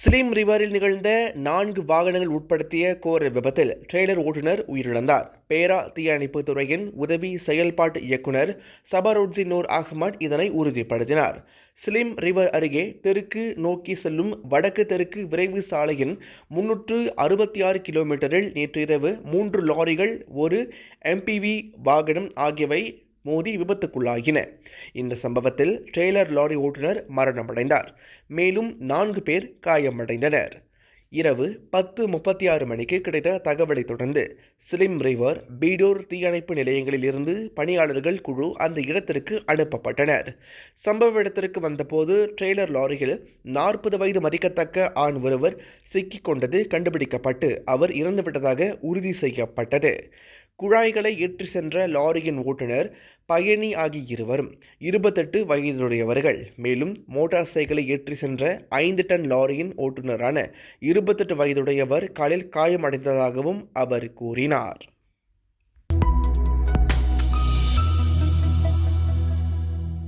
Slim ரிவரில் நிகழ்ந்த 4 வாகனங்கள் உட்படுத்திய கோர விபத்தில் ட்ரெய்லர் ஓட்டுநர் உயிரிழந்தார். பேரா தீயணைப்புத் துறையின் உதவி செயல்பாட்டு இயக்குநர் சபரோட்சினோர் அஹ்மத் இதனை உறுதிப்படுத்தினார். ஸ்லிம் ரிவர் அருகே தெற்கு நோக்கி செல்லும் வடக்கு தெற்கு விரைவு சாலையின் 366 கிலோமீட்டரில் நேற்றிரவு 3 லாரிகள், ஒரு எம்பிவி வாகனம் ஆகியவை மோதி விபத்துக்குள்ளாகின. இந்த சம்பவத்தில் ட்ரெய்லர் லாரி ஓட்டுநர் மரணமடைந்தார். மேலும் 4 பேர் காயமடைந்தனர். இரவு 10:36 மணிக்கு கிடைத்த தகவலை தொடர்ந்து ஸ்லிம் ரிவர், பீடோர் தீயணைப்பு நிலையங்களில் இருந்து பணியாளர்கள் குழு அந்த இடத்திற்கு அனுப்பப்பட்டனர். சம்பவ இடத்திற்கு வந்தபோது ட்ரெய்லர் லாரியில் 40 வயது மதிக்கத்தக்க ஆண் ஒருவர் சிக்கிக் கொண்டது கண்டுபிடிக்கப்பட்டு அவர் இறந்துவிட்டதாக உறுதி செய்யப்பட்டது. குழாய்களை ஏற்றி சென்ற லாரியின் ஓட்டுநர், பயணி ஆகிய இருவரும் 28 வயதுடையவர்கள். மேலும் மோட்டார் சைக்கிளை ஏற்றி சென்ற 5 டன் லாரியின் ஓட்டுநரான 28 வயதுடையவர் காலில் காயமடைந்ததாகவும் அவர் கூறினார்.